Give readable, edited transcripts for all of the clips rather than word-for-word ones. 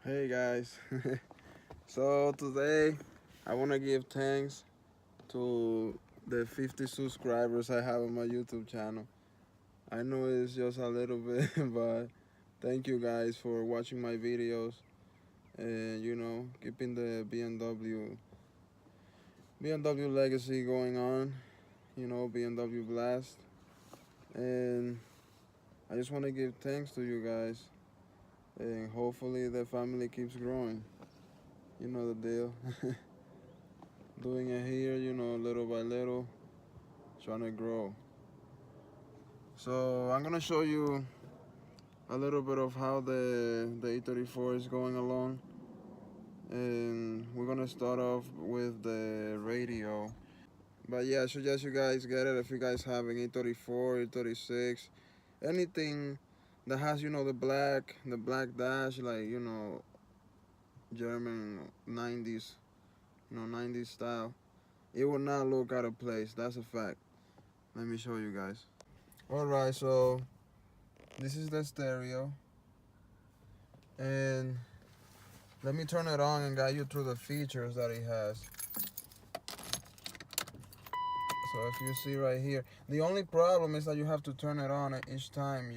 Hey guys, so today I want to give thanks to the 50 subscribers I have on my YouTube channel. I know it's just a little bit, but thank you guys for watching my videos and keeping the BMW legacy going on, BMW Blast. And I just want to give thanks to you guys and hopefully the family keeps growing. You know the deal. Doing it here, little by little, trying to grow. So I'm gonna show you a little bit of how the E34 is going along, and we're gonna start off with the radio. But yeah, I suggest you guys get it if you guys have an E34, E36, anything that has the black dash, like German 90s, 90s style. It will not look out of place. That's a fact. Let me show you guys. Alright, so this is the stereo, and let me turn it on and guide you through the features that it has. So if you see right here, the only problem is that you have to turn it on each time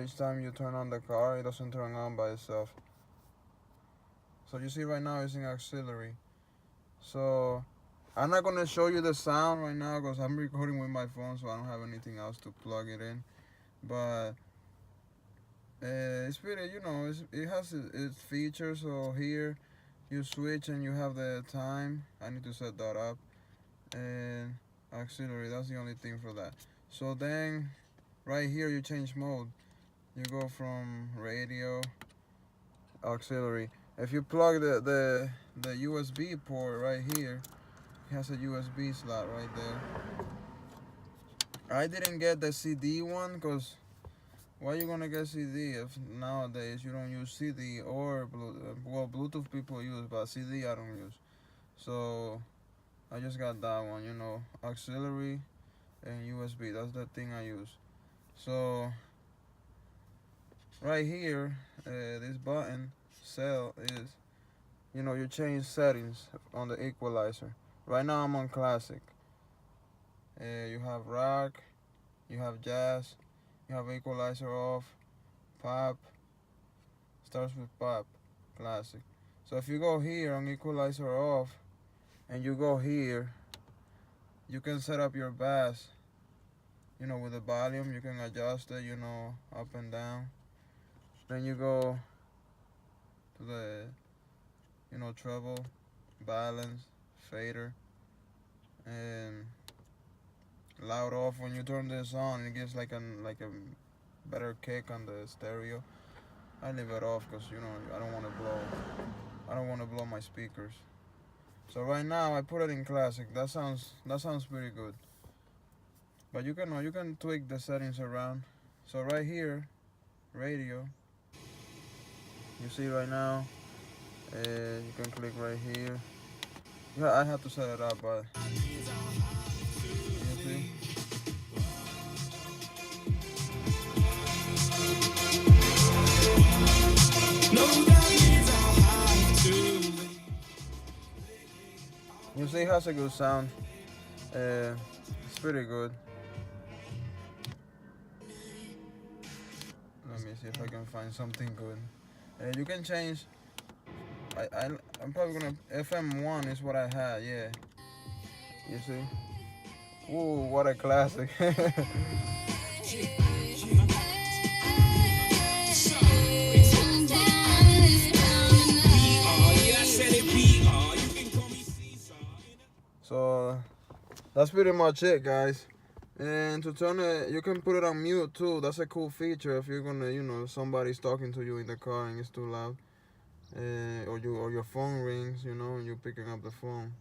each time you turn on the car, it doesn't turn on by itself. So you see right now it's in auxiliary. So I'm not gonna show you the sound right now because I'm recording with my phone, so I don't have anything else to plug it in. But it's pretty, it has its features. So here you switch and you have the time. I need to set that up. And auxiliary, that's the only thing for that. So then right here you change mode. You go from radio, auxiliary. If you plug the USB port right here, it has a USB slot right there. I didn't get the CD one because why you gonna get CD if nowadays you don't use CD or Bluetooth? Well, Bluetooth people use, but CD I don't use. So I just got that one, auxiliary and USB. That's the thing I use. So right here, this button cell is, you change settings on the equalizer. Right now I'm on classic. You have rock, you have jazz, you have equalizer off, pop, starts with pop, classic. So if you go here on equalizer off and you go here, you can set up your bass, with the volume. You can adjust it, up and down. Then you go to the, treble, balance, fader, and loud off. When you turn this on, it gives like a better kick on the stereo. I leave it off because I don't want to blow my speakers. So right now I put it in classic. That sounds pretty good. But you can tweak the settings around. So right here, radio. You see right now, you can click right here. Yeah, I have to set it up, but you see. You see, it has a good sound. It's pretty good. Let me see if I can find something good. You can change. I'm probably gonna FM1 is what I had. Yeah. You see. Ooh, what a classic. So that's pretty much it, guys. And to turn it, you can put it on mute too. That's a cool feature if you're gonna, somebody's talking to you in the car and it's too loud, or your phone rings, and you're picking up the phone.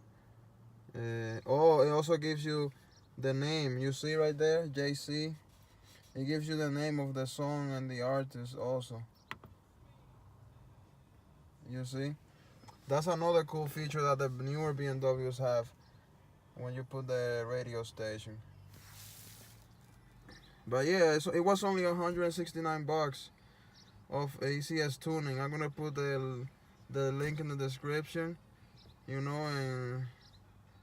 Oh, it also gives you the name. You see right there, JC. It gives you the name of the song and the artist also. You see, that's another cool feature that the newer BMWs have when you put the radio station. But yeah, it was only $169 of ACS tuning. I'm gonna put the link in the description, you know, and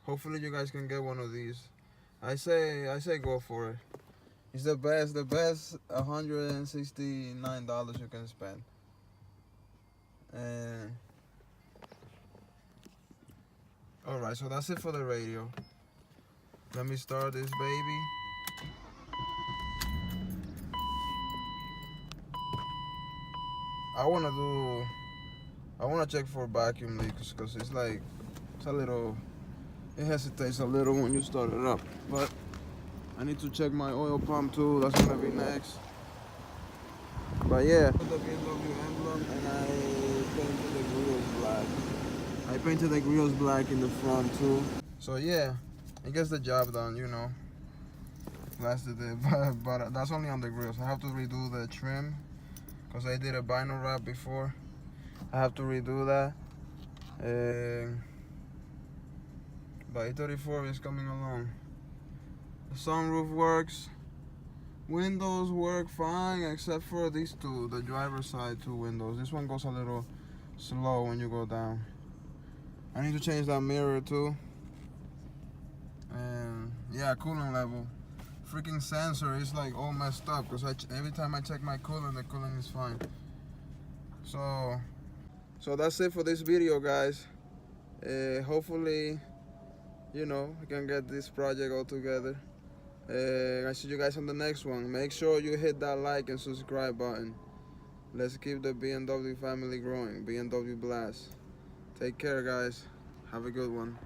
hopefully you guys can get one of these. I say go for it. It's the best $169 you can spend. And alright, so that's it for the radio. Let me start this baby. I wanna check for vacuum leaks because it's like it hesitates a little when you start it up. But I need to check my oil pump too. That's gonna be next. But yeah, the BMW emblem, and I painted the grills black. I painted the grills black in the front too. So yeah, it gets the job done, you know. Lasted it, but that's only on the grills. I have to redo the trim because I did a vinyl wrap before. I have to redo that. But E34 is coming along. The sunroof works. Windows work fine except for these two, the driver's side two windows. This one goes a little slow when you go down. I need to change that mirror too. And yeah, coolant level. Freaking sensor is like all messed up because every time I check my coolant, the coolant is fine. So that's it for this video, guys. Hopefully, you know, we can get this project all together. I see you guys on the next one. Make sure you hit that like and subscribe button. Let's keep the BMW family growing. BMW Blast. Take care, guys. Have a good one.